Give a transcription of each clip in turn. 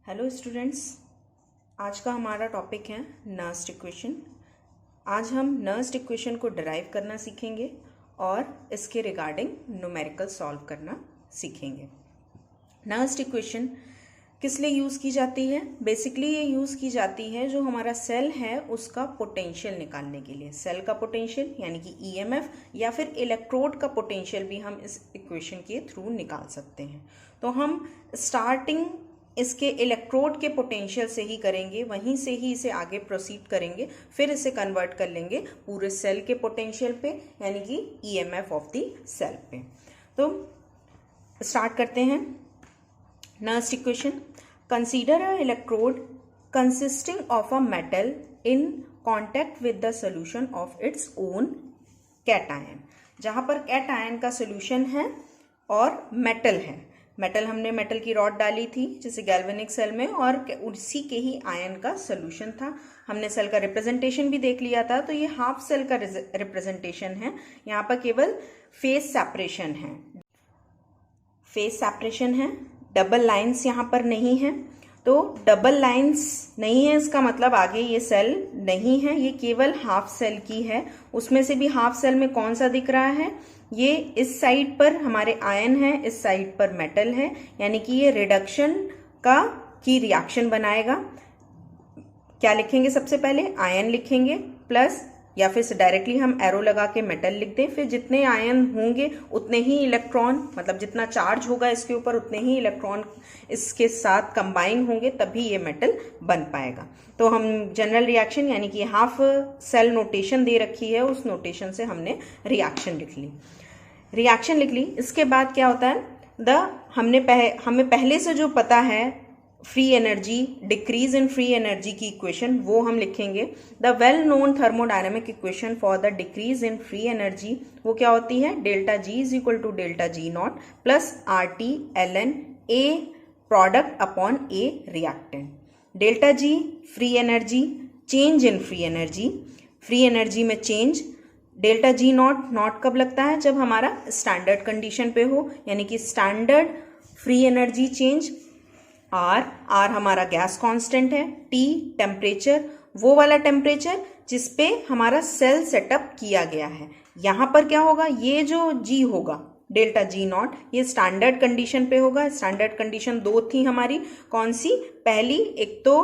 Hello students, आज का हमारा टॉपिक है नर्स्ड इक्वेशन। आज हम नर्स्ड इक्वेशन को डिराइव करना सीखेंगे और इसके रिगार्डिंग न्यूमेरिकल सॉल्व करना सीखेंगे। नर्स्ड इक्वेशन किस लिए यूज़ की जाती है? बेसिकली ये यूज़ की जाती है जो हमारा सेल है उसका पोटेंशियल निकालने के लिए। सेल का पोटेंशियल यानी कि ईएमएफ या फिर इलेक्ट्रोड का पोटेंशियल भी हम इस इक्वेशन के थ्रू निकाल सकते हैं। तो हम स्टार्टिंग इसके इलेक्ट्रोड के पोटेंशियल से ही करेंगे, वहीं से ही इसे आगे प्रोसीड करेंगे, फिर इसे कन्वर्ट कर लेंगे पूरे सेल के पोटेंशियल पे यानी कि ईएमएफ ऑफ द सेल पे। तो स्टार्ट करते हैं। Nursed equation, consider a electrode consisting of a metal in contact with the solution of its own cation. जहां पर कैटायन का सोल्यूशन है और मेटल है। मेटल हमने मेटल की रॉड डाली थी जैसे गैल्वेनिक सेल में, और उसी के ही आयन का सोल्यूशन था। हमने सेल का रिप्रेजेंटेशन भी देख लिया था। तो ये हाफ सेल का रिप्रेजेंटेशन है। यहाँ पर केवल फेस सेपरेशन है, फेस सेपरेशन है, डबल लाइंस यहाँ पर नहीं है। तो डबल लाइंस नहीं है इसका मतलब आगे ये सेल नहीं है, ये केवल हाफ सेल की है। उसमें से भी हाफ सेल में कौन सा दिख रहा है? ये इस साइड पर हमारे आयन है, इस साइड पर मेटल है, यानी कि ये रिडक्शन की रिएक्शन बनाएगा। क्या लिखेंगे? सबसे पहले आयन लिखेंगे प्लस, या फिर डायरेक्टली हम एरो लगा के मेटल लिख दें। फिर जितने आयन होंगे उतने ही इलेक्ट्रॉन, मतलब जितना चार्ज होगा इसके ऊपर उतने ही इलेक्ट्रॉन इसके साथ कंबाइन होंगे, तभी ये मेटल बन पाएगा। तो हम जनरल रिएक्शन यानी कि हाफ सेल नोटेशन दे रखी है, उस नोटेशन से हमने रिएक्शन लिख ली। इसके बाद क्या होता है? हमें पहले से जो पता है free energy, decrease in free energy की इक्वेशन, वो हम लिखेंगे। The well known thermodynamic equation for the decrease in free energy वो क्या होती है? Delta G is equal to delta G naught plus R T L N A product upon A reactant. Delta G free energy, change in free energy में change. Delta G naught कब लगता है? जब हमारा स्टैंडर्ड कंडीशन पे हो, यानी कि standard free energy change. R हमारा गैस कांस्टेंट है। टी टेम्परेचर, वो वाला टेम्परेचर जिस पे हमारा सेल सेटअप किया गया है। यहां पर क्या होगा? ये जो जी होगा डेल्टा जी नॉट, ये स्टैंडर्ड कंडीशन पे होगा। स्टैंडर्ड कंडीशन दो थी हमारी, कौन सी? पहली, एक तो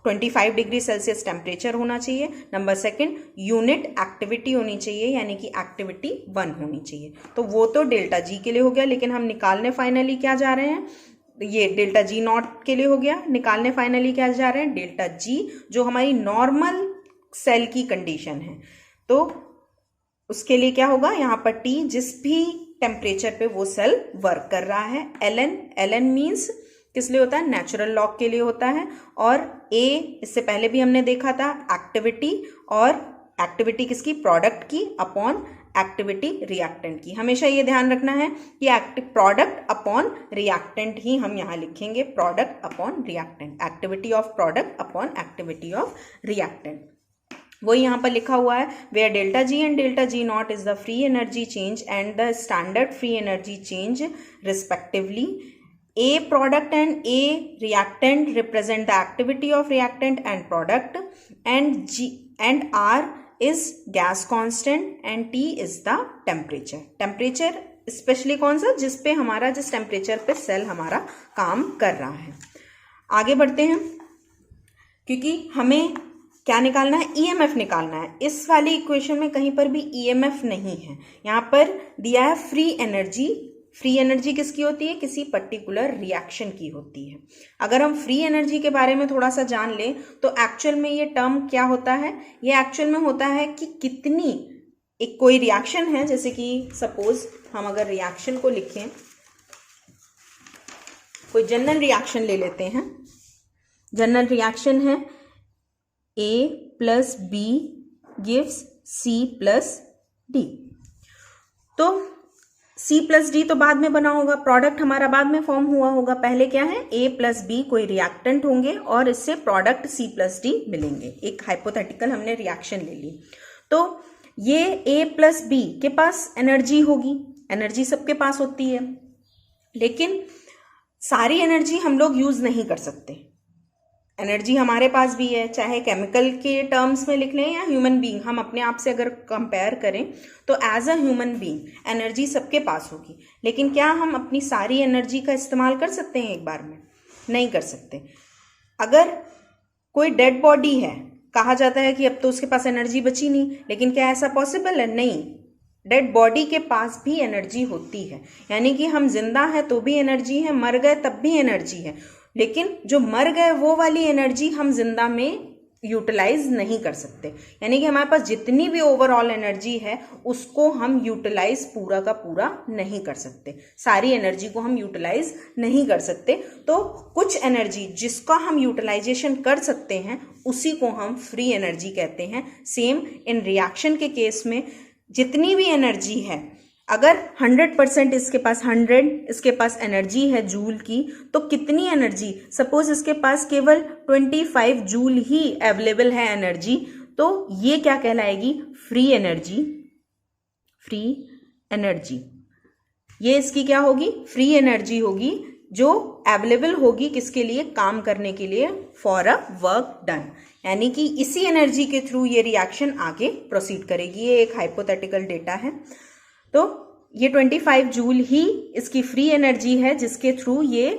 25 डिग्री सेल्सियस टेम्परेचर होना चाहिए। नंबर सेकंड, यूनिट एक्टिविटी होनी चाहिए, यानी कि एक्टिविटी 1 होनी चाहिए। तो वो तो डेल्टा जी के लिए हो गया, लेकिन हम निकालने फाइनली क्या जा रहे हैं? ये डेल्टा जी नॉट के लिए हो गया। निकालने फाइनली क्या जा रहे हैं? डेल्टा जी, जो हमारी नॉर्मल सेल की कंडीशन है। तो उसके लिए क्या होगा? यहां पर टी, जिस भी टेम्परेचर पे वो सेल वर्क कर रहा है। एल एन मीन्स किस लिए होता है? नेचुरल लॉग के लिए होता है। और ए, इससे पहले भी हमने देखा था, एक्टिविटी, और एक्टिविटी किसकी? प्रोडक्ट की अपॉन एक्टिविटी रिएक्टेंट की। हमेशा ये ध्यान रखना है कि प्रोडक्ट अपॉन रिएक्टेंट ही हम यहां लिखेंगे। Product upon reactant, activity of product upon activity of reactant, वो यहां पर लिखा हुआ है। Where delta G and delta G naught is the free energy change and the standard free energy change respectively. A product and A reactant represent the activity of reactant and product, and R is gas constant and T is the temperature. Temperature specially कौन सा? जिस पे हमारा, जिस temperature पे cell हमारा काम कर रहा है। आगे बढ़ते हैं, क्योंकि हमें क्या निकालना है? ईएमएफ निकालना है। इस वाली इक्वेशन में कहीं पर भी ईएमएफ नहीं है। यहाँ पर दिया है फ्री एनर्जी। फ्री एनर्जी किसकी होती है? किसी पर्टिकुलर रिएक्शन की होती है। अगर हम फ्री एनर्जी के बारे में थोड़ा सा जान लें तो एक्चुअल में ये टर्म क्या होता है? ये एक्चुअल में होता है कि कितनी, एक कोई रिएक्शन है, जैसे कि सपोज हम अगर रिएक्शन को लिखें, कोई जनरल रिएक्शन ले लेते हैं। जनरल रिएक्शन है A plus B gives C plus D। तो C प्लस डी तो बाद में बना होगा, प्रोडक्ट हमारा बाद में फॉर्म हुआ होगा। पहले क्या है? A प्लस बी कोई रिएक्टेंट होंगे और इससे प्रोडक्ट C प्लस डी मिलेंगे। एक हाइपोथेटिकल हमने रिएक्शन ले ली। तो ये A प्लस बी के पास एनर्जी होगी, एनर्जी सबके पास होती है, लेकिन सारी एनर्जी हम लोग यूज नहीं कर सकते। एनर्जी हमारे पास भी है, चाहे केमिकल के टर्म्स में लिख लें या ह्यूमन बीइंग, हम अपने आप से अगर कंपेयर करें तो as a human being energy सबके पास होगी, लेकिन क्या हम अपनी सारी एनर्जी का इस्तेमाल कर सकते हैं एक बार में? नहीं कर सकते। अगर कोई डेड बॉडी है, कहा जाता है कि अब तो उसके पास एनर्जी बची नहीं, लेकिन क्या ऐसा पॉसिबल है? नहीं, डेड बॉडी के पास भी एनर्जी होती है, यानी कि हम जिंदा हैं तो भी एनर्जी है, मर गए तब भी एनर्जी है, लेकिन जो मर गए वो वाली एनर्जी हम जिंदा में यूटिलाइज नहीं कर सकते। यानी कि हमारे पास जितनी भी ओवरऑल एनर्जी है उसको हम यूटिलाइज पूरा का पूरा नहीं कर सकते, सारी एनर्जी को हम यूटिलाइज नहीं कर सकते। तो कुछ एनर्जी जिसका हम यूटिलाइजेशन कर सकते हैं उसी को हम फ्री एनर्जी कहते हैं। सेम इन रिएक्शन के केस में जितनी भी एनर्जी है, अगर 100% इसके पास 100 इसके पास एनर्जी है जूल की, तो कितनी एनर्जी, सपोज इसके पास केवल 25 जूल ही अवेलेबल है एनर्जी, तो ये क्या कहलाएगी? Free energy. फ्री एनर्जी ये इसकी क्या होगी? फ्री एनर्जी होगी, जो अवेलेबल होगी किसके लिए? काम करने के लिए, फॉर अ वर्क डन। यानी कि इसी एनर्जी के थ्रू ये रिएक्शन आगे प्रोसीड करेगी। ये एक हाइपोथेटिकल डेटा है। तो ये 25 जूल ही इसकी फ्री एनर्जी है जिसके थ्रू ये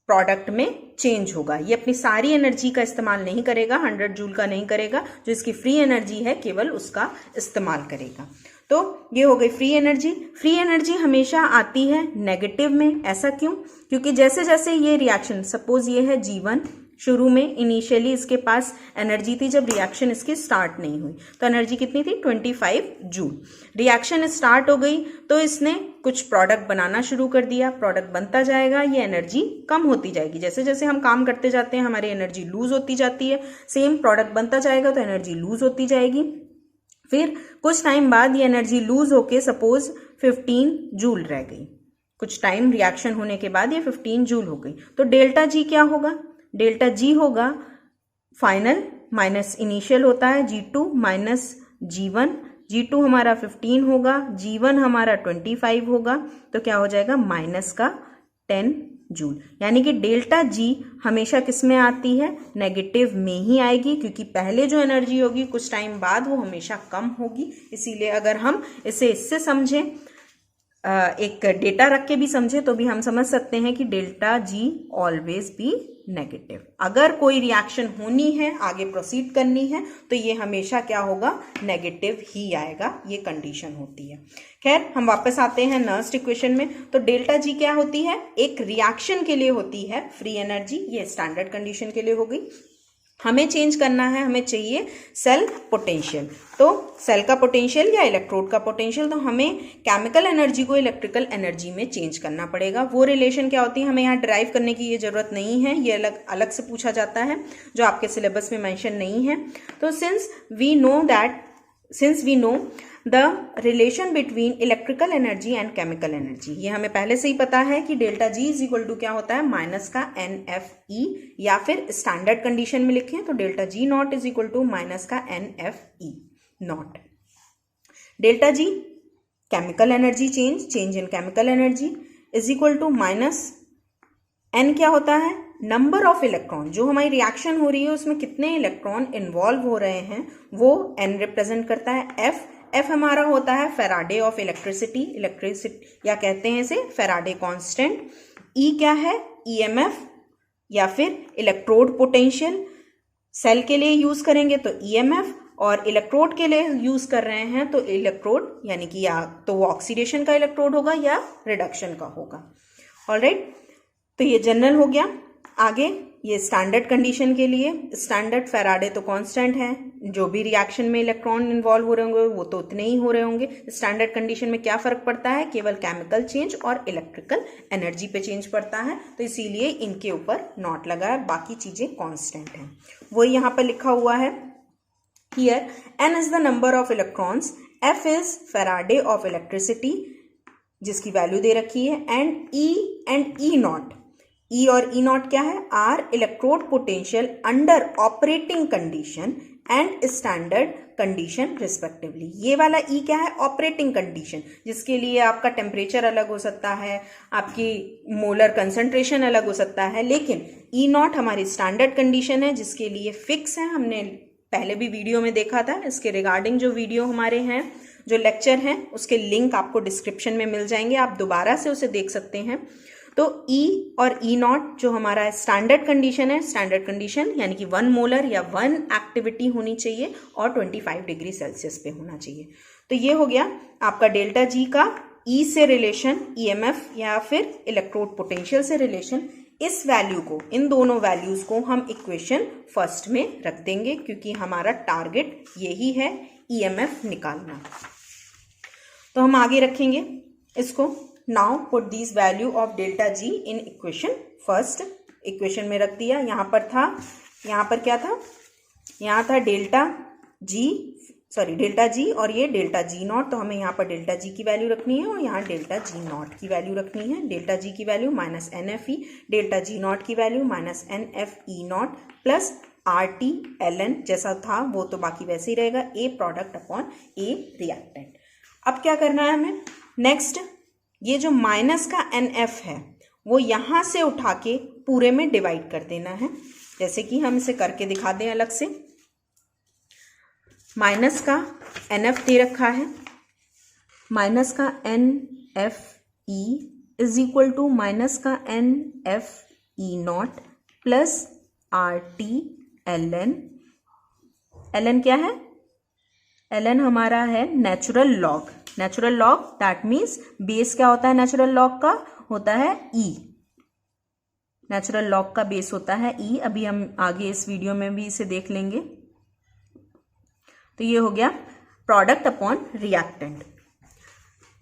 प्रोडक्ट में चेंज होगा। ये अपनी सारी एनर्जी का इस्तेमाल नहीं करेगा, 100 जूल का नहीं करेगा, जो इसकी फ्री एनर्जी है केवल उसका इस्तेमाल करेगा। तो ये हो गई फ्री एनर्जी। फ्री एनर्जी हमेशा आती है नेगेटिव में। ऐसा क्यों? क्योंकि जैसे जैसे ये रिएक्शन, सपोज ये है G1, शुरू में इनिशियली इसके पास एनर्जी थी जब रिएक्शन इसकी स्टार्ट नहीं हुई, तो एनर्जी कितनी थी? 25 जूल। रिएक्शन स्टार्ट हो गई तो इसने कुछ प्रोडक्ट बनाना शुरू कर दिया, प्रोडक्ट बनता जाएगा, ये एनर्जी कम होती जाएगी। जैसे जैसे हम काम करते जाते हैं हमारी एनर्जी लूज होती जाती है, सेम प्रोडक्ट बनता जाएगा तो एनर्जी लूज होती जाएगी। फिर कुछ टाइम बाद ये एनर्जी लूज होके सपोज 15 जूल रह गई। कुछ टाइम रिएक्शन होने के बाद ये 15 जूल हो गई, तो डेल्टा जी क्या होगा? डेल्टा जी होगा फाइनल माइनस इनिशियल होता है G2 माइनस G1। G2 हमारा 15 होगा, G1 हमारा 25 होगा, तो क्या हो जाएगा? माइनस का 10 जूल। यानी कि डेल्टा जी हमेशा किस में आती है? नेगेटिव में ही आएगी, क्योंकि पहले जो एनर्जी होगी कुछ टाइम बाद वो हमेशा कम होगी। इसीलिए अगर हम इसे इससे समझें, एक डेटा रख के भी समझे तो भी हम समझ सकते हैं कि delta ji always be negative. अगर कोई रिएक्शन होनी है, आगे प्रोसीड करनी है, तो ये हमेशा क्या होगा? नेगेटिव ही आएगा। ये कंडीशन होती है। खैर, हम वापस आते हैं नर्स्ट इक्वेशन में। तो डेल्टा जी क्या होती है? एक रिएक्शन के लिए होती है फ्री एनर्जी। ये स्टैंडर्ड कंडीशन के लिए हो गई। हमें चेंज करना है, हमें चाहिए सेल पोटेंशियल। तो सेल का पोटेंशियल या इलेक्ट्रोड का पोटेंशियल, तो हमें केमिकल एनर्जी को इलेक्ट्रिकल एनर्जी में चेंज करना पड़ेगा। वो रिलेशन क्या होती है हमें यहाँ ड्राइव करने की ये जरूरत नहीं है, ये अलग अलग से पूछा जाता है जो आपके सिलेबस में मेंशन नहीं है। तो since we know the relation between electrical energy and chemical energy, ये हमें पहले से ही पता है कि delta G is equal to क्या होता है? माइनस का NFE, या फिर स्टैंडर्ड कंडीशन में लिखें तो delta G naught is equal to minus का NFE naught. Delta G chemical energy change in chemical energy is equal to minus N क्या होता है? Number of electron. जो हमारी रिएक्शन हो रही है उसमें कितने इलेक्ट्रॉन इन्वॉल्व हो रहे हैं वो N रिप्रेजेंट करता है। F हमारा होता है फेराडे ऑफ इलेक्ट्रिसिटी या कहते हैं इसे फेराडे कांस्टेंट। E क्या है? EMF या फिर इलेक्ट्रोड पोटेंशियल। सेल के लिए यूज करेंगे तो EMF, और इलेक्ट्रोड के लिए यूज कर रहे हैं तो इलेक्ट्रोड, यानी कि या तो वो ऑक्सीडेशन का इलेक्ट्रोड होगा या रिडक्शन का होगा। ऑलराइट, तो ये जनरल हो गया। आगे ये स्टैंडर्ड कंडीशन के लिए, स्टैंडर्ड फेराडे तो कांस्टेंट है, जो भी रिएक्शन में इलेक्ट्रॉन इन्वॉल्व हो रहे होंगे वो तो उतने ही हो रहे होंगे। स्टैंडर्ड कंडीशन में क्या फर्क पड़ता है? केवल केमिकल चेंज और इलेक्ट्रिकल एनर्जी पे चेंज पड़ता है, तो इसीलिए इनके ऊपर नॉट लगा है, बाकी चीजें कांस्टेंट हैं। वही यहाँ पर लिखा हुआ है, here N is the number of electrons, F is Faraday of electricity जिसकी वैल्यू दे रखी है, एंड E नॉट। E और E नॉट क्या है? Are electrode potential under operating condition and standard condition respectively. ये वाला ई क्या है? ऑपरेटिंग कंडीशन, जिसके लिए आपका टेम्परेचर अलग हो सकता है, आपकी मोलर कंसंट्रेशन अलग हो सकता है, लेकिन ई नॉट हमारी स्टैंडर्ड कंडीशन है जिसके लिए फिक्स है। हमने पहले भी वीडियो में देखा था, इसके रिगार्डिंग जो वीडियो हमारे हैं, जो लेक्चर हैं, उसके लिंक आपको डिस्क्रिप्शन में मिल जाएंगे, आप दोबारा से उसे देख सकते हैं। तो ई और ई नॉट जो हमारा स्टैंडर्ड कंडीशन है, स्टैंडर्ड कंडीशन यानी कि 1 मोलर या 1 एक्टिविटी होनी चाहिए और 25 डिग्री सेल्सियस पे होना चाहिए। तो ये हो गया आपका डेल्टा जी का ई से रिलेशन, ईएमएफ या फिर इलेक्ट्रोड पोटेंशियल से रिलेशन। इस वैल्यू को, इन दोनों वैल्यूज को हम इक्वेशन फर्स्ट में रख देंगे क्योंकि हमारा टारगेट यही है, ईएमएफ निकालना। तो हम आगे रखेंगे इसको। Now put this value of delta G in equation first. Equation में रख दिया। यहाँ पर था, यहाँ पर क्या था? यहाँ था डेल्टा जी और ये डेल्टा जी नॉट। तो हमें यहाँ पर डेल्टा जी की वैल्यू रखनी है और यहाँ डेल्टा जी नॉट की वैल्यू रखनी है। डेल्टा जी की value minus N F E, delta G naught की value minus N F E naught plus R T L N, जैसा था वो तो बाकी वैसे ही रहेगा, a product upon A reactant. अब क्या करना है हमें? नेक्स्ट, ये जो माइनस का एन एफ है वो यहाँ से उठा के पूरे में डिवाइड कर देना है, जैसे कि हम इसे करके दिखा दें अलग से। माइनस का एन एफ दे रखा है, माइनस का N F E is equal to minus का N F E naught plus R T L N. L N क्या है? एल एन हमारा है natural log. Natural log that means base क्या होता है? नेचुरल लॉग का होता है ई। नेचुरल लॉग का बेस होता है ई। अभी हम आगे इस वीडियो में भी इसे देख लेंगे। तो ये हो गया प्रोडक्ट अपॉन रिएक्टेंट।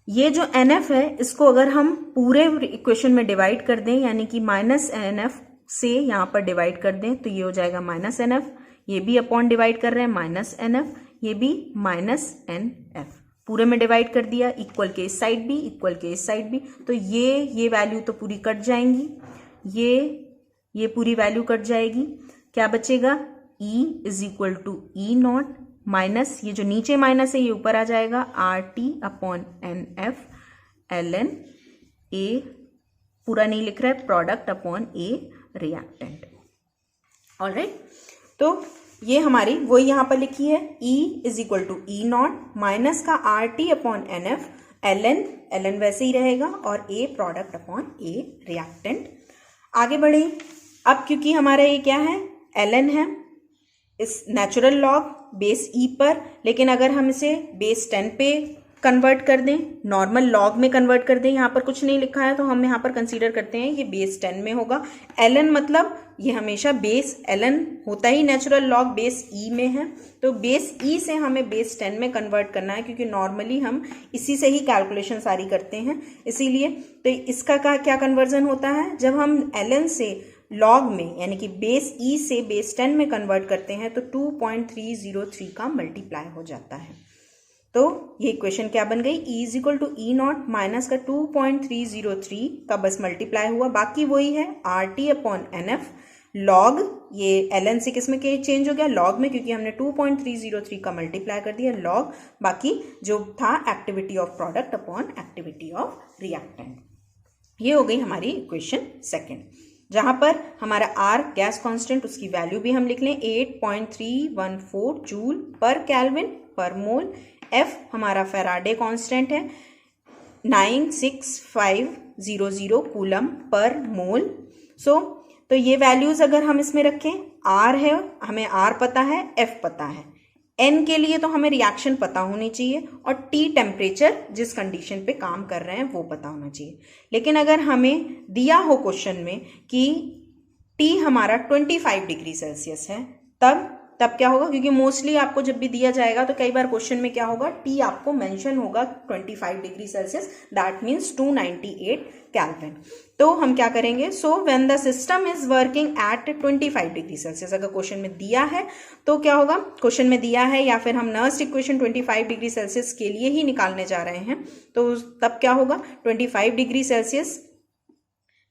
ये जो एन एफ है इसको अगर हम पूरे इक्वेशन में डिवाइड कर दें, यानी कि माइनस एन एफ से यहाँ पर डिवाइड कर दें, तो ये हो जाएगा माइनस एन एफ। ये भी अपॉन डिवाइड कर रहे हैं माइनस एन एफ, ये भी माइनस एन एफ। पूरे में डिवाइड कर दिया, इक्वल के इस साइड भी, इक्वल के इस साइड भी। तो ये वैल्यू तो पूरी कट जाएंगी, ये पूरी वैल्यू कट जाएगी। क्या बचेगा? E is equal to E naught minus, ये जो नीचे माइनस है ये ऊपर आ जाएगा, R T upon N F L N, a पूरा नहीं लिख रहा है, प्रोडक्ट अपॉन ए रिएक्टेंट। ऑलराइट, तो ये हमारी वही यहाँ पर लिखी है, E is equal to E naught minus का R T upon N F L N वैसे ही रहेगा और a product upon A reactant. आगे बढ़े। अब क्योंकि हमारा ये क्या है? एल एन है, इस नेचुरल लॉग बेस ई पर, लेकिन अगर हम इसे बेस 10 पे कन्वर्ट कर दें, नॉर्मल लॉग में कन्वर्ट कर दें, यहाँ पर कुछ नहीं लिखा है तो हम यहाँ पर कंसीडर करते हैं ये बेस 10 में होगा। एल एन मतलब ये हमेशा बेस एल एन होता ही नेचुरल लॉग बेस ई में है, तो बेस ई से हमें बेस 10 में कन्वर्ट करना है क्योंकि नॉर्मली हम इसी से ही कैलकुलेशन सारी करते हैं, इसीलिए। तो इसका क्या कन्वर्जन होता है? जब हम एल एन से लॉग में यानी कि बेस ई से बेस 10 में कन्वर्ट करते हैं तो 2.303 का मल्टीप्लाई हो जाता है। तो ये इक्वेशन क्या बन गई? E is equal to E naught minus का 2.303 का बस मल्टीप्लाई हुआ, बाकी वही है R T upon N F log, ये एल एन से किस में चेंज हो गया? लॉग में, क्योंकि हमने 2.303 का मल्टीप्लाई कर दिया लॉग, बाकी जो था activity of product upon activity of reactant. ये हो गई हमारी इक्वेशन सेकेंड, जहां पर हमारा R गैस कांस्टेंट, उसकी वैल्यू भी हम लिख लें 8.314 जूल पर केल्विन पर मोल। F हमारा फैराडे कांस्टेंट है 96500 कूलम पर मोल। तो ये वैल्यूज अगर हम इसमें रखें, R है, हमें R पता है, F पता है, N के लिए तो हमें रिएक्शन पता होनी चाहिए और T टेम्परेचर जिस कंडीशन पे काम कर रहे हैं वो पता होना चाहिए। लेकिन अगर हमें दिया हो क्वेश्चन में कि T हमारा 25 डिग्री सेल्सियस है, तब क्या होगा? क्योंकि मोस्टली आपको जब भी दिया जाएगा तो कई बार क्वेश्चन में क्या होगा, T आपको मेंशन होगा 25 degree Celsius, that means 298 kelvin. तो हम क्या करेंगे? So when the system is working at 25 degree Celsius, अगर क्वेश्चन में दिया है तो क्या होगा? क्वेश्चन में दिया है या फिर हम नर्स्ट इक्वेशन 25 डिग्री सेल्सियस के लिए ही निकालने जा रहे हैं, तो तब क्या होगा? 25 डिग्री सेल्सियस,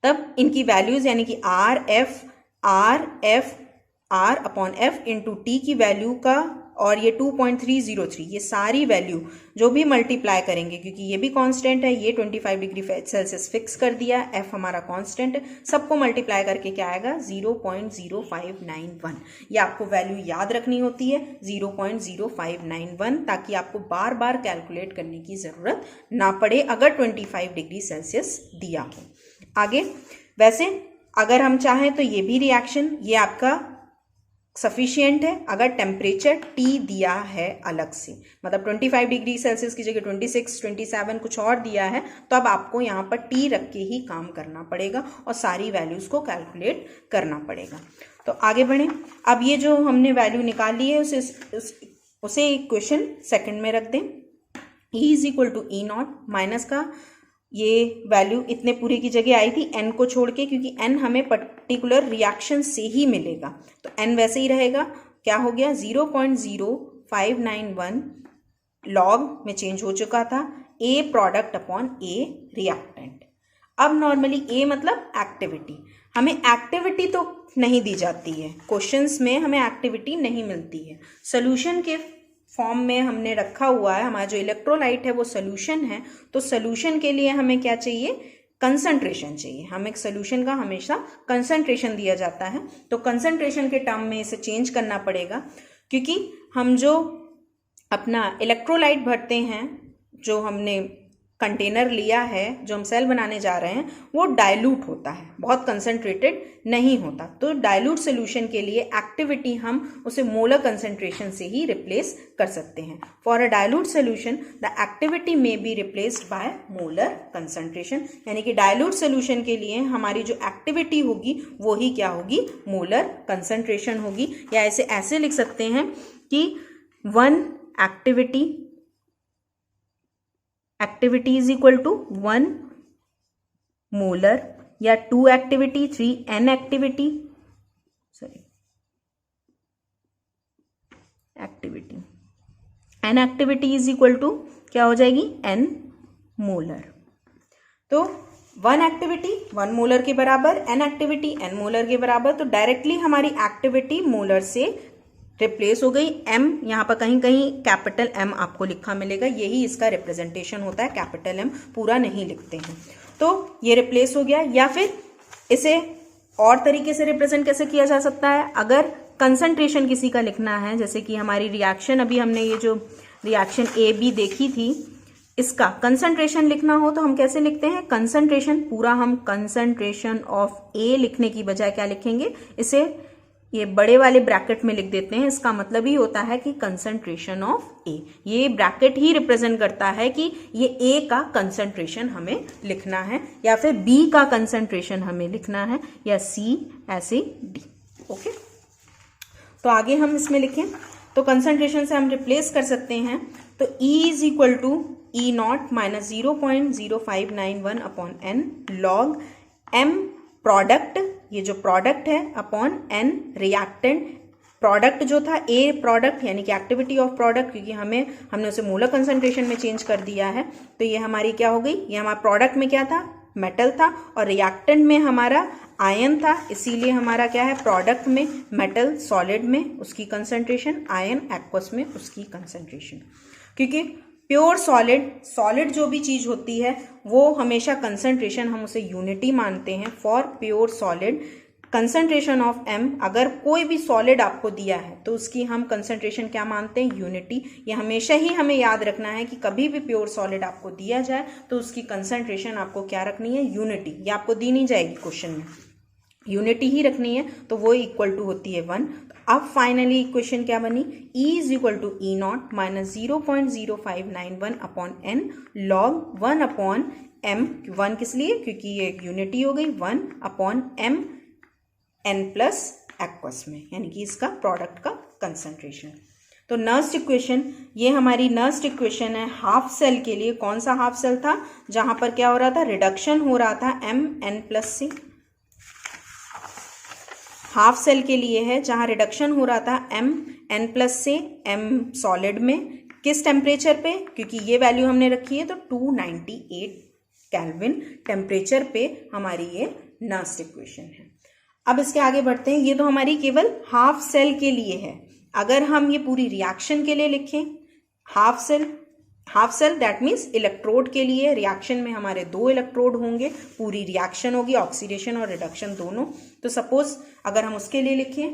तब इनकी वैल्यूज यानी कि R F R upon F into T की वैल्यू का, और ये 2.303, ये सारी वैल्यू जो भी मल्टीप्लाई करेंगे, क्योंकि ये भी कांस्टेंट है, ये 25 डिग्री सेल्सियस फिक्स कर दिया, एफ हमारा कांस्टेंट है, सबको मल्टीप्लाई करके क्या आएगा 0.0591। ये आपको वैल्यू याद रखनी होती है 0.0591, ताकि आपको बार बार कैलकुलेट करने की ज़रूरत ना पड़े अगर 25 डिग्री सेल्सियस दिया हो। आगे वैसे अगर हम चाहें तो ये भी रिएक्शन ये आपका सफिशियंट है अगर टेम्परेचर T दिया है अलग से, मतलब 25 डिग्री सेल्सियस की जगह 26, 27 कुछ और दिया है, तो अब आपको यहाँ पर T रख के ही काम करना पड़ेगा और सारी वैल्यूज़ को कैलकुलेट करना पड़ेगा। तो आगे बढ़ें। अब ये जो हमने वैल्यू निकाल ली है उसे इक्वेशन सेकंड में रख दें। E is equal to E naught minus का ये वैल्यू इतने पूरे की जगह आई थी n को छोड़ के, क्योंकि n हमें पर्टिकुलर रिएक्शन से ही मिलेगा, तो n वैसे ही रहेगा। क्या हो गया 0.0591 लॉग में चेंज हो चुका था, A product upon A reactant. अब नॉर्मली A मतलब एक्टिविटी, हमें एक्टिविटी तो नहीं दी जाती है, क्वेश्चंस में हमें एक्टिविटी नहीं मिलती है, सोल्यूशन के फॉर्म में हमने रखा हुआ है, हमारा जो इलेक्ट्रोलाइट है वो सोल्यूशन है, तो सोल्यूशन के लिए हमें क्या चाहिए कंसंट्रेशन चाहिए, हमें एक सोल्यूशन का हमेशा कंसंट्रेशन दिया जाता है, तो कंसंट्रेशन के टर्म में इसे चेंज करना पड़ेगा, क्योंकि हम जो अपना इलेक्ट्रोलाइट भरते हैं, जो हमने कंटेनर लिया है, जो हम सेल बनाने जा रहे हैं, वो डाइल्यूट होता है, बहुत कंसंट्रेटेड नहीं होता, तो डाइल्यूट सोल्यूशन के लिए एक्टिविटी हम उसे मोलर कंसंट्रेशन से ही रिप्लेस कर सकते हैं। For a dilute solution the activity may be replaced by molar concentration, यानी कि डाइल्यूट सोल्यूशन के लिए हमारी जो एक्टिविटी होगी वो ही क्या होगी मोलर कंसंट्रेशन होगी, या इसे ऐसे लिख सकते हैं कि 1 activity is equal to 1 molar, या 2 activity 3 n activity n activity is equal to क्या हो जाएगी n मोलर। तो 1 एक्टिविटी 1 मोलर के बराबर, n एक्टिविटी n मोलर के बराबर, तो डायरेक्टली हमारी एक्टिविटी मोलर से रिप्लेस हो गई। m यहाँ पर कहीं कहीं कैपिटल M आपको लिखा मिलेगा, यही इसका रिप्रेजेंटेशन होता है, कैपिटल M पूरा नहीं लिखते हैं, तो ये रिप्लेस हो गया। या फिर इसे और तरीके से रिप्रेजेंट कैसे किया जा सकता है, अगर कंसंट्रेशन किसी का लिखना है, जैसे कि हमारी रिएक्शन, अभी हमने ये जो रिएक्शन AB देखी थी, इसका कंसंट्रेशन लिखना हो तो हम कैसे लिखते हैं, कंसंट्रेशन पूरा हम कंसंट्रेशन ऑफ A लिखने की बजाय क्या लिखेंगे, इसे ये बड़े वाले ब्रैकेट में लिख देते हैं, इसका मतलब ही होता है कि कंसंट्रेशन ऑफ ए, ये ब्रैकेट ही रिप्रेजेंट करता है कि ये ए का कंसंट्रेशन हमें लिखना है, या फिर बी का कंसंट्रेशन हमें लिखना है, या सी ऐसे डी। ओके, तो आगे हम इसमें लिखें तो कंसंट्रेशन से हम रिप्लेस कर सकते हैं, तो E is equal to E naught minus 0.0591 upon N log m product, ये जो प्रोडक्ट है, अपॉन n रिएक्टेंट, प्रोडक्ट जो था A प्रोडक्ट यानी कि एक्टिविटी ऑफ प्रोडक्ट, क्योंकि हमने उसे मोलर कंसंट्रेशन में चेंज कर दिया है, तो ये हमारी क्या हो गई, ये हमारा प्रोडक्ट में क्या था मेटल था, और रिएक्टेंट में हमारा आयन था, इसीलिए हमारा क्या है प्रोडक्ट में मेटल सॉलिड में उसकी कंसंट्रेशन, आयन एक्वस में उसकी कंसंट्रेशन। क्योंकि प्योर सॉलिड जो भी चीज़ होती है वो हमेशा कंसंट्रेशन हम उसे यूनिटी मानते हैं। For pure solid concentration of m, अगर कोई भी सॉलिड आपको दिया है तो उसकी हम कंसंट्रेशन क्या मानते हैं, यूनिटी। ये हमेशा ही हमें याद रखना है कि कभी भी प्योर सॉलिड आपको दिया जाए तो उसकी कंसंट्रेशन आपको क्या रखनी है, यूनिटी। ये आपको दी नहीं जाएगी क्वेश्चन में, यूनिटी ही रखनी है, तो वो इक्वल टू होती है 1। अब फाइनली इक्वेशन क्या बनी, E is equal to E naught minus 0.0591 upon N log 1 upon m, 1 किस लिए, क्योंकि ये यूनिटी हो गई, 1 upon m n plus aqueous में, यानी कि इसका प्रोडक्ट का कंसंट्रेशन। तो नर्स्ड इक्वेशन, ये हमारी नर्स्ड इक्वेशन है हाफ सेल के लिए। कौन सा हाफ सेल था, जहां पर क्या हो रहा था, रिडक्शन हो रहा था m n प्लस से। हाफ सेल के लिए है जहां रिडक्शन हो रहा था m n प्लस से m सॉलिड में, किस टेम्परेचर पे, क्योंकि ये वैल्यू हमने रखी है तो 298 केल्विन टेम्परेचर पे हमारी ये नर्स्ड इक्वेशन है। अब इसके आगे बढ़ते हैं। ये तो हमारी केवल हाफ सेल के लिए है। अगर हम ये पूरी रिएक्शन के लिए लिखें, half cell that means electrode के लिए, रिएक्शन में हमारे 2 इलेक्ट्रोड होंगे, पूरी रिएक्शन होगी, ऑक्सीडेशन और रिडक्शन दोनों। तो सपोज अगर हम उसके लिए लिखें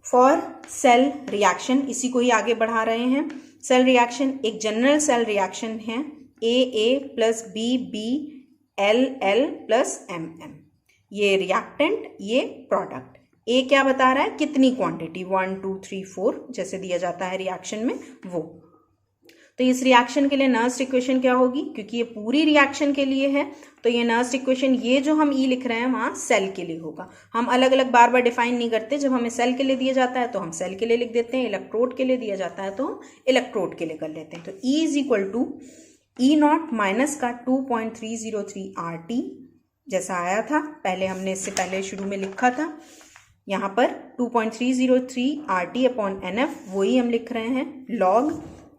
फॉर सेल रिएक्शन, इसी को ही आगे बढ़ा रहे हैं। सेल रिएक्शन एक जनरल सेल रिएक्शन है, A plus B L plus MM। ये रिएक्टेंट, ये प्रोडक्ट। A क्या बता रहा है, कितनी क्वांटिटी, 1 2 3 4 जैसे दिया जाता है रिएक्शन में वो। तो इस रिएक्शन के लिए नर्स्ट इक्वेशन क्या होगी, क्योंकि ये पूरी रिएक्शन के लिए है तो ये नर्स्ट इक्वेशन, ये जो हम E लिख रहे हैं वहाँ सेल के लिए होगा। हम अलग अलग बार बार डिफाइन नहीं करते, जब हमें सेल के लिए दिया जाता है तो हम सेल के लिए लिख देते हैं, इलेक्ट्रोड के लिए दिया जाता है तो हम इलेक्ट्रोड के लिए कर लेते हैं। तो E is equal to E0 minus का 2.303 RT जैसा आया था, पहले हमने इससे पहले शुरू में लिखा था। यहाँ पर 2.303 RT अपॉन NF वही हम लिख रहे हैं, log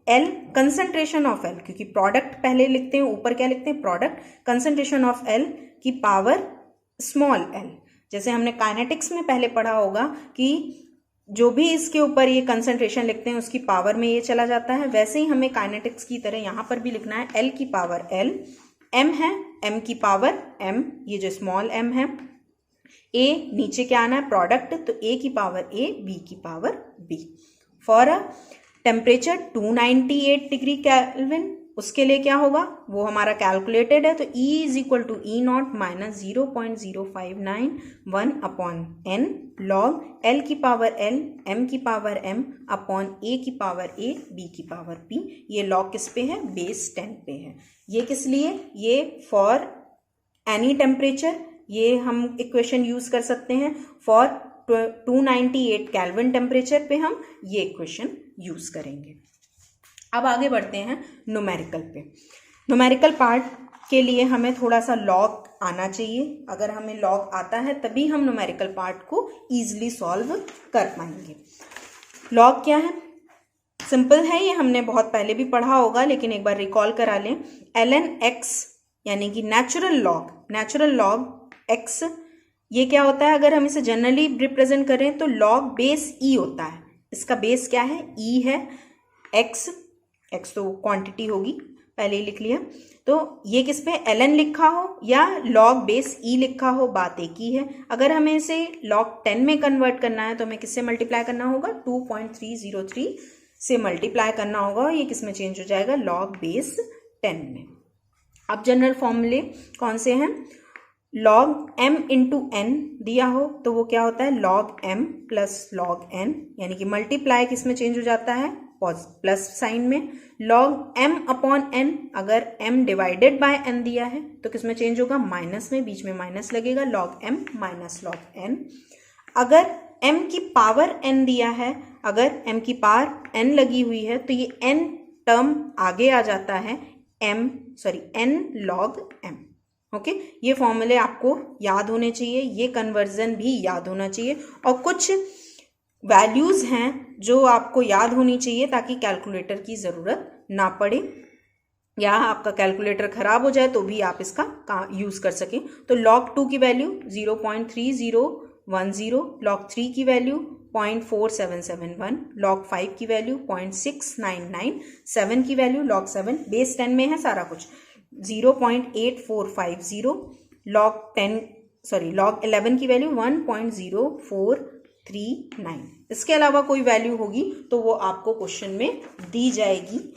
L concentration of L, क्योंकि प्रोडक्ट पहले लिखते हैं, ऊपर क्या लिखते हैं प्रोडक्ट, कंसंट्रेशन ऑफ L की पावर स्मॉल l। जैसे हमने काइनेटिक्स में पहले पढ़ा होगा कि जो भी इसके ऊपर ये कंसंट्रेशन लिखते हैं उसकी पावर में ये चला जाता है, वैसे ही हमें काइनेटिक्स की तरह यहाँ पर भी लिखना है, L की पावर L, M है M की पावर M, ये जो स्मॉल m है, A नीचे क्या आना है प्रोडक्ट, तो A की पावर A, B की power B। For a temperature 298 degree kelvin, उसके लिए क्या होगा, वो हमारा कैलकुलेटेड है, तो E is equal to E0 minus 0.0591 upon N log L की पावर L, M की पावर M अपॉन A की पावर A, B की पावर P। ये लॉग किस पे है, बेस 10 पे है। ये किस लिए, ये फॉर एनी टेम्परेचर, ये हम इक्वेशन यूज कर सकते हैं। फॉर 298 केल्विन टेम्परेचर पे हम ये इक्वेशन यूज करेंगे। अब आगे बढ़ते हैं न्यूमेरिकल पे। न्यूमेरिकल पार्ट के लिए हमें थोड़ा सा लॉग आना चाहिए, अगर हमें लॉग आता है तभी हम न्यूमेरिकल पार्ट को इजीली सॉल्व कर पाएंगे। लॉग क्या है, सिंपल है, ये हमने बहुत पहले भी पढ़ा होगा लेकिन एक बार रिकॉल करा लें। ln x यानी कि नेचुरल लॉग x, ये क्या होता है, अगर हम इसे जनरली रिप्रेजेंट करें तो लॉग बेस e होता है। इसका बेस क्या है, e है, x तो क्वांटिटी होगी, पहले ही लिख लिया। तो ये किस पे ln लिखा हो या लॉग बेस e लिखा हो, बात एक ही है। अगर हमें इसे लॉग 10 में कन्वर्ट करना है तो हमें किससे मल्टीप्लाई करना होगा, 2.303 से मल्टीप्लाई करना होगा, ये किस में चेंज हो जाएगा, लॉग बेस 10 में। अब जनरल फॉर्मूले कौन से हैं, log m इंटू n दिया हो तो वो क्या होता है, log m plus log n, यानी कि मल्टीप्लाई किस में चेंज हो जाता है, प्लस साइन में। log m अपॉन n, अगर m डिवाइडेड बाय n दिया है तो किस में चेंज होगा, माइनस में, बीच में माइनस लगेगा, log m minus log n। अगर m की पावर n दिया है, अगर m की पावर n लगी हुई है तो ये n टर्म आगे आ जाता है, n log m। ओके, ये फॉर्मूले आपको याद होने चाहिए, ये कन्वर्जन भी याद होना चाहिए, और कुछ वैल्यूज हैं जो आपको याद होनी चाहिए ताकि कैलकुलेटर की ज़रूरत ना पड़े, या आपका कैलकुलेटर ख़राब हो जाए तो भी आप इसका यूज़ कर सकें। तो log 2 की वैल्यू 0.3010, log 3 की वैल्यू 0.4771, log 5 की वैल्यू 0.6997, 7 की वैल्यू, log 7 बेस 10 में है सारा कुछ, 0.8450, log 11 की वैल्यू 1.0439। इसके अलावा कोई वैल्यू होगी तो वो आपको क्वेश्चन में दी जाएगी।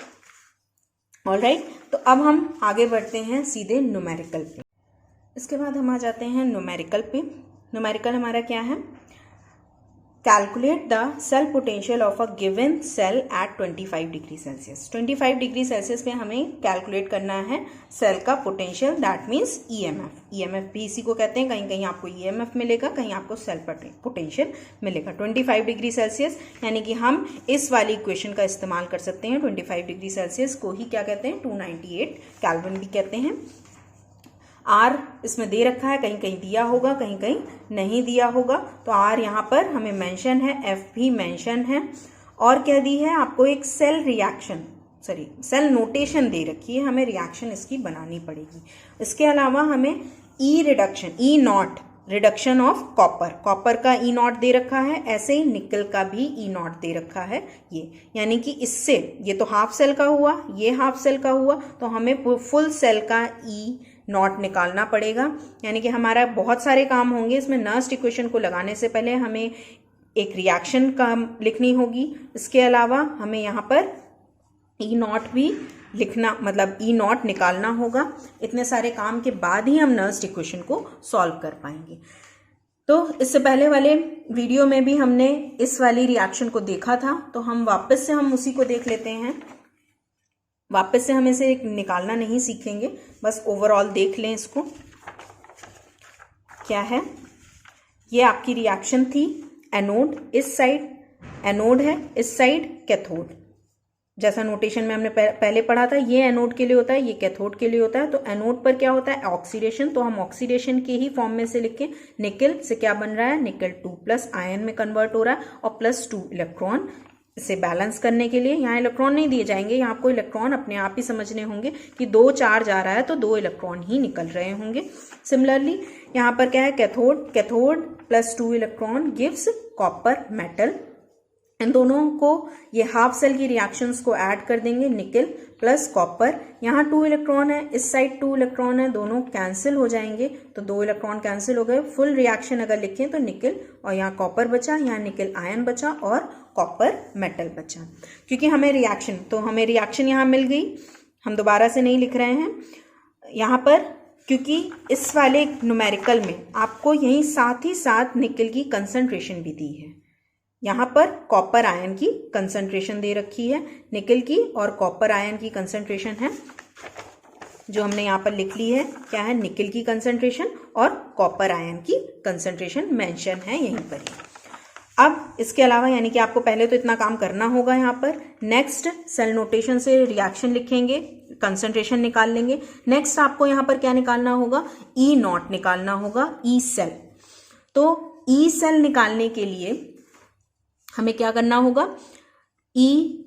ऑलराइट, तो अब हम आगे बढ़ते हैं सीधे न्यूमेरिकल पे। इसके बाद हम आ जाते हैं न्यूमेरिकल पे। न्यूमेरिकल हमारा क्या है, calculate the cell potential of a given cell at 25 degree Celsius. 25 degree Celsius पे हमें कैलकुलेट करना है सेल का पोटेंशियल, दैट मीन्स ईएमएफ भी इसी को कहते हैं, कहीं कहीं आपको ईएमएफ मिलेगा, कहीं आपको सेल पोटेंशियल मिलेगा। 25 डिग्री सेल्सियस यानी कि हम इस वाली इक्वेशन का इस्तेमाल कर सकते हैं। 25 डिग्री सेल्सियस को ही क्या कहते हैं, 298 केल्विन भी कहते हैं। आर इसमें दे रखा है, कहीं कहीं दिया होगा, कहीं कहीं नहीं दिया होगा, तो आर यहाँ पर हमें मेंशन है, एफ भी मेंशन है, और क्या दी है आपको, एक सेल नोटेशन दे रखी है, हमें रिएक्शन इसकी बनानी पड़ेगी। इसके अलावा हमें E reduction, E naught reduction of copper, copper का ई नॉट दे रखा है, ऐसे ही निकल का भी ई नॉट दे रखा है ये, यानी कि इससे ये तो हाफ सेल का हुआ, ये हाफ सेल का हुआ, तो हमें फुल सेल का ई नॉट निकालना पड़ेगा। यानी कि हमारा बहुत सारे काम होंगे इसमें। नर्स्ट इक्वेशन को लगाने से पहले हमें एक रिएक्शन का लिखनी होगी, इसके अलावा हमें यहाँ पर ई नॉट भी लिखना, मतलब ई नॉट निकालना होगा। इतने सारे काम के बाद ही हम नर्स्ट इक्वेशन को सॉल्व कर पाएंगे। तो इससे पहले वाले वीडियो में भी हमने इस वाली रिएक्शन को देखा था, तो हम वापस से हम उसी को देख लेते हैं। वापस से हम इसे निकालना नहीं सीखेंगे, बस ओवरऑल देख लें इसको क्या है। ये आपकी रिएक्शन थी, एनोड इस साइड एनोड है, इस साइड कैथोड। जैसा नोटेशन में हमने पहले पढ़ा था, ये एनोड के लिए होता है, ये कैथोड के लिए होता है। तो एनोड पर क्या होता है, ऑक्सीडेशन, तो हम ऑक्सीडेशन के ही फॉर्म में से लिखें। निकल से क्या बन रहा है, निकल 2+ आयन में कन्वर्ट हो रहा है और +2 इलेक्ट्रॉन। इसे बैलेंस करने के लिए यहाँ इलेक्ट्रॉन नहीं दिए जाएंगे, यहाँ आपको इलेक्ट्रॉन अपने आप ही समझने होंगे कि 2 चार्ज आ रहा है तो 2 इलेक्ट्रॉन ही निकल रहे होंगे। सिमिलरली यहाँ पर क्या है, cathode, cathode +2 electron gives copper metal. इन दोनों को ये हाफ सेल की रिएक्शंस को ऐड कर देंगे, निकल प्लस कॉपर। यहाँ 2 इलेक्ट्रॉन है, इस साइड 2 इलेक्ट्रॉन है, दोनों कैंसिल हो जाएंगे, तो 2 इलेक्ट्रॉन कैंसिल हो गए। फुल रिएक्शन अगर लिखें तो निकल और यहाँ कॉपर बचा, यहाँ निकल आयन बचा और कॉपर मेटल बचा। क्योंकि हमें रिएक्शन, तो हमें रिएक्शन यहाँ मिल गई, हम दोबारा से नहीं लिख रहे हैं यहाँ पर, क्योंकि इस वाले न्यूमेरिकल में आपको यहीं साथ ही साथ निकल की कंसंट्रेशन भी दी है। यहाँ पर कॉपर आयन की कंसंट्रेशन दे रखी है, निकल की और कॉपर आयन की कंसंट्रेशन है जो हमने यहाँ पर लिख ली है। क्या है, निकल की कंसंट्रेशन और कॉपर आयन की कंसंट्रेशन मेंशन है यहीं पर ही। अब इसके अलावा यानी कि आपको पहले तो इतना काम करना होगा। यहाँ पर नेक्स्ट सेल नोटेशन से रिएक्शन लिखेंगे, कंसंट्रेशन निकाल लेंगे। नेक्स्ट आपको यहाँ पर क्या निकालना होगा, ई नॉट निकालना होगा, ई सेल। तो ई सेल निकालने के लिए हमें क्या करना होगा, ई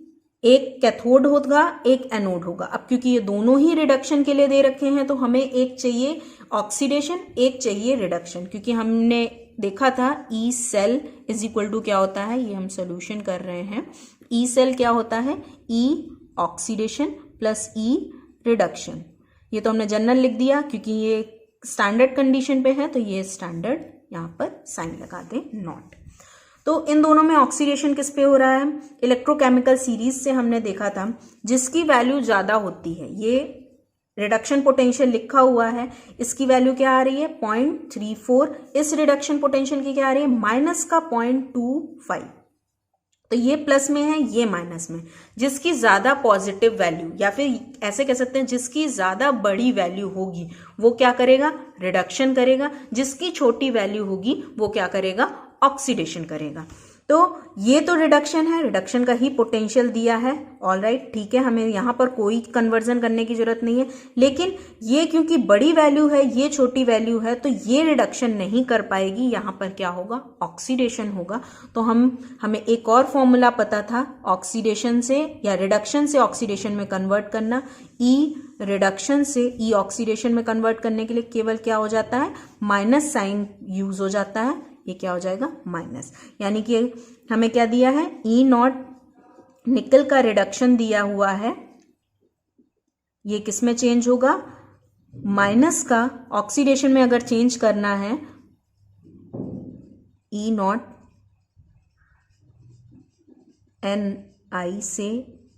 एक कैथोड होगा, एक एनोड होगा। अब क्योंकि ये दोनों ही रिडक्शन के लिए दे रखे हैं तो हमें एक चाहिए ऑक्सीडेशन, एक चाहिए रिडक्शन। क्योंकि हमने देखा था E cell is equal to क्या होता है, ये हम सोल्यूशन कर रहे हैं। ई सेल क्या होता है, ई ऑक्सीडेशन प्लस ई रिडक्शन। ये तो हमने जनरल लिख दिया क्योंकि ये स्टैंडर्ड कंडीशन पे है, तो ये स्टैंडर्ड यहाँ पर साइन लगा दें, नॉट। तो इन दोनों में ऑक्सीडेशन किस पे हो रहा है, इलेक्ट्रोकेमिकल सीरीज से हमने देखा था, जिसकी वैल्यू ज्यादा होती है, ये रिडक्शन पोटेंशियल लिखा हुआ है, इसकी वैल्यू क्या आ रही है 0.34, इस रिडक्शन पोटेंशियल की क्या आ रही है -0.25। तो ये प्लस में है, ये माइनस में। जिसकी ज्यादा पॉजिटिव वैल्यू या फिर ऐसे कह सकते हैं जिसकी ज्यादा बड़ी वैल्यू होगी वो क्या करेगा, रिडक्शन करेगा। जिसकी छोटी वैल्यू होगी वो क्या करेगा, ऑक्सीडेशन करेगा। तो ये तो रिडक्शन है, रिडक्शन का ही पोटेंशियल दिया है, ऑलराइट, ठीक है, हमें यहाँ पर कोई कन्वर्जन करने की जरूरत नहीं है। लेकिन ये क्योंकि बड़ी वैल्यू है, ये छोटी वैल्यू है, तो ये रिडक्शन नहीं कर पाएगी, यहाँ पर क्या होगा, ऑक्सीडेशन होगा। तो हमें एक और फॉर्मूला पता था ऑक्सीडेशन से या रिडक्शन से ऑक्सीडेशन में कन्वर्ट करना। ई रिडक्शन से ई ऑक्सीडेशन में कन्वर्ट करने के लिए केवल क्या हो जाता है, माइनस साइन यूज हो जाता है, ये क्या हो जाएगा, माइनस। यानी कि हमें क्या दिया है, ई नॉट निकल का रिडक्शन दिया हुआ है, ये किस में चेंज होगा, माइनस का ऑक्सीडेशन में अगर चेंज करना है, ई नॉट Ni से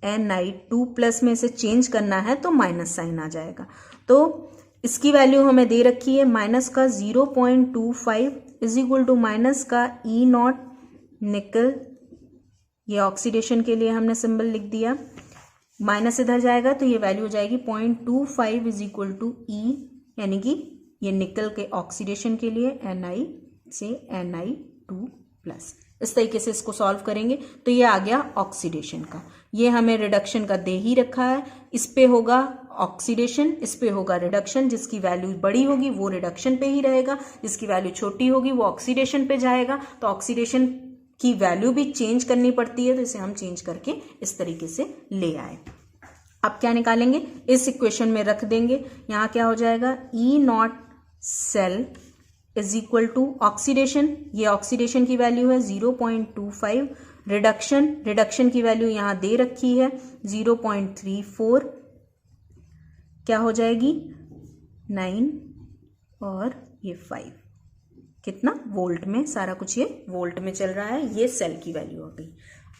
Ni2+ में से चेंज करना है तो माइनस साइन आ जाएगा। तो इसकी वैल्यू हमें दे रखी है माइनस का 0.25 इज इक्वल टू माइनस का ई नॉट निकल, ये ऑक्सीडेशन के लिए हमने सिंबल लिख दिया, माइनस इधर जाएगा तो ये वैल्यू हो जाएगी 0.25 इज इक्वल टू ई, यानी कि ये निकल के ऑक्सीडेशन के लिए Ni से Ni2+। इस तरीके से इसको सॉल्व करेंगे तो ये आ गया ऑक्सीडेशन का। ये हमें रिडक्शन का दे ही रखा है, इस पे होगा ऑक्सीडेशन, इस पे होगा रिडक्शन। जिसकी वैल्यू बड़ी होगी वो रिडक्शन पे ही रहेगा, जिसकी वैल्यू छोटी होगी वो ऑक्सीडेशन पे जाएगा। तो ऑक्सीडेशन की वैल्यू भी चेंज करनी पड़ती है, तो इसे हम चेंज करके इस तरीके से ले आए। अब क्या निकालेंगे, इस इक्वेशन में रख देंगे, यहाँ क्या हो जाएगा, E naught cell is equal to oxidation, ये ऑक्सीडेशन की वैल्यू है 0.25, रिडक्शन की वैल्यू यहाँ दे रखी है 0.34, क्या हो जाएगी 9 और ये 5, कितना वोल्ट में, सारा कुछ ये वोल्ट में चल रहा है, ये सेल की वैल्यू हो गई।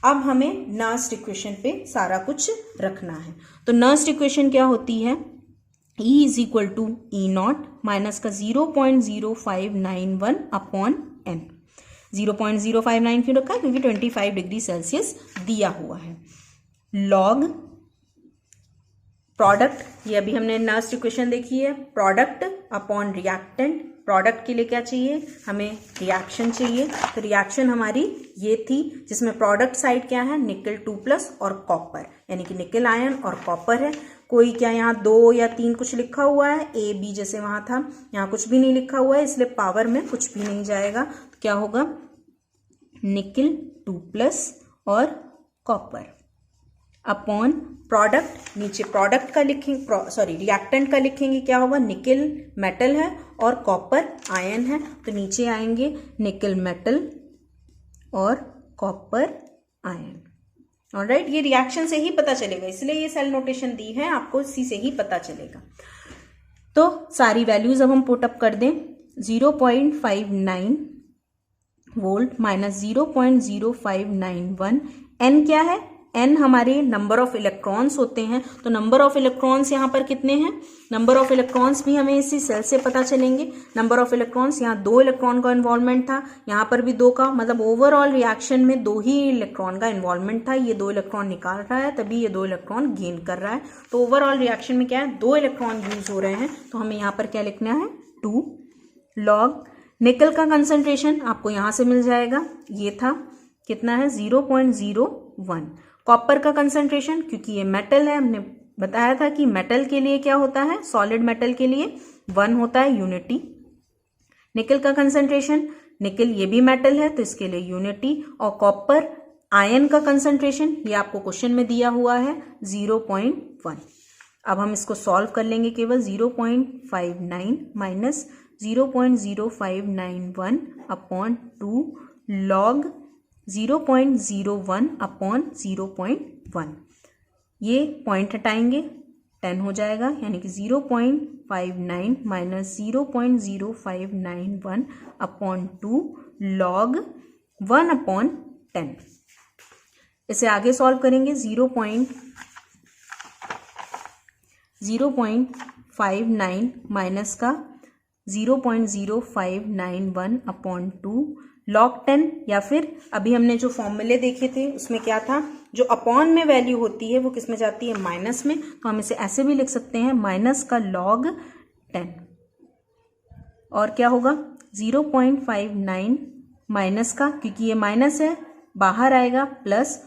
अब हमें नर्स्ट इक्वेशन पे सारा कुछ रखना है। तो नर्स्ट इक्वेशन क्या होती है, E is equal to E naught minus का 0.0591 अपॉन n। 0.059 क्यों रखा है, क्योंकि 25 डिग्री सेल्सियस दिया हुआ है। लॉग प्रोडक्ट, ये अभी हमने नर्स्ट इक्वेशन देखी है, प्रोडक्ट अपॉन रिएक्टेंट। प्रोडक्ट के लिए क्या चाहिए, हमें रिएक्शन चाहिए। तो रिएक्शन हमारी ये थी, जिसमें प्रोडक्ट साइड क्या है, निकल 2+ और कॉपर, यानी कि निकल आयन और कॉपर है। कोई क्या यहाँ 2 या 3 कुछ लिखा हुआ है, ए बी जैसे वहां था, यहाँ कुछ भी नहीं लिखा हुआ है, इसलिए पावर में कुछ भी नहीं जाएगा। तो क्या होगा, निकल 2+ और कॉपर अपॉन प्रोडक्ट, नीचे प्रोडक्ट का लिखेंगे, सॉरी रिएक्टेंट का लिखेंगे, क्या होगा, निकल मेटल है और कॉपर आयन है, तो नीचे आएंगे निकल मेटल और कॉपर आयन। ऑलराइट, ये रिएक्शन से ही पता चलेगा, इसलिए ये सेल नोटेशन दी है आपको, इसी से ही पता चलेगा। तो सारी वैल्यूज अब हम पुट अप कर दें, 0.59 वोल्ट माइनस 0.0591, एन क्या है, एन हमारे नंबर ऑफ इलेक्ट्रॉन्स होते हैं। तो नंबर ऑफ इलेक्ट्रॉन्स यहाँ पर कितने हैं, नंबर ऑफ इलेक्ट्रॉन्स भी हमें इसी सेल से पता चलेंगे। नंबर ऑफ इलेक्ट्रॉन्स, यहाँ 2 इलेक्ट्रॉन का इन्वॉल्वमेंट था, यहाँ पर भी 2 का, मतलब ओवरऑल रिएक्शन में 2 ही इलेक्ट्रॉन का इन्वॉल्वमेंट था। ये 2 इलेक्ट्रॉन निकाल रहा है, तभी ये 2 इलेक्ट्रॉन गेन कर रहा है। तो ओवरऑल रिएक्शन में क्या है, 2 इलेक्ट्रॉन यूज हो रहे हैं, तो हमें यहाँ पर क्या लिखना है, 2 लॉग। निकल का कंसंट्रेशन आपको यहाँ से मिल जाएगा, ये था, कितना है 0.01। कॉपर का कंसंट्रेशन, क्योंकि ये मेटल है, हमने बताया था कि मेटल के लिए क्या होता है, सॉलिड मेटल के लिए 1 होता है, यूनिटी। निकल का कंसंट्रेशन, निकल ये भी मेटल है तो इसके लिए यूनिटी। और कॉपर आयन का कंसंट्रेशन, ये आपको क्वेश्चन में दिया हुआ है 0.1। अब हम इसको सॉल्व कर लेंगे, केवल 0.59 माइनस 0.0591 अपॉन 2 लॉग 0.01 अपॉन 0.1, ये पॉइंट हटाएंगे 10 हो जाएगा, यानी कि 0.59 माइनस 0.0591 अपॉन 2 लॉग 1 अपॉन 10। इसे आगे सॉल्व करेंगे, 0.59 माइनस का 0.0591 अपॉन 2 लॉग 10, या फिर अभी हमने जो फॉर्मूले देखे थे उसमें क्या था, जो अपॉन में वैल्यू होती है वो किस में जाती है, माइनस में। तो हम इसे ऐसे भी लिख सकते हैं, माइनस का लॉग 10, और क्या होगा 0.59 माइनस का, क्योंकि ये माइनस है बाहर आएगा, प्लस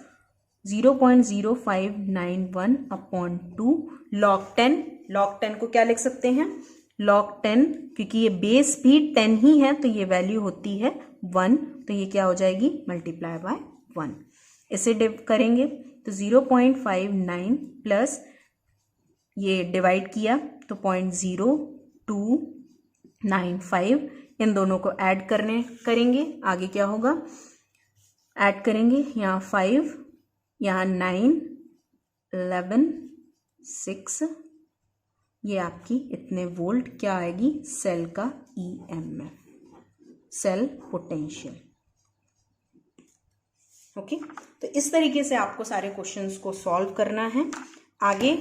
0.0591 अपॉन 2 लॉग 10। लॉग 10 को क्या लिख सकते हैं, लॉग 10, क्योंकि ये बेस भी 10 ही है तो ये वैल्यू होती है 1, तो ये क्या हो जाएगी, मल्टीप्लाई बाय 1। इसे डिव करेंगे तो 0.59 प्लस ये डिवाइड किया तो 0.0295, इन दोनों को ऐड करेंगे, आगे क्या होगा, ऐड करेंगे, यहाँ 5, यहाँ 9, 11, 6, ये आपकी इतने वोल्ट क्या आएगी, सेल का EMF, सेल पोटेंशियल। ओके, तो इस तरीके से आपको सारे क्वेश्चंस को सॉल्व करना है। आगे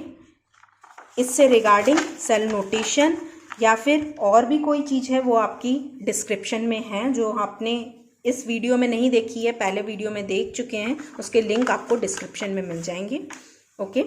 इससे रिगार्डिंग सेल नोटेशन या फिर और भी कोई चीज़ है वो आपकी डिस्क्रिप्शन में है, जो आपने इस वीडियो में नहीं देखी है, पहले वीडियो में देख चुके हैं, उसके लिंक आपको डिस्क्रिप्शन में मिल जाएंगे। ओके।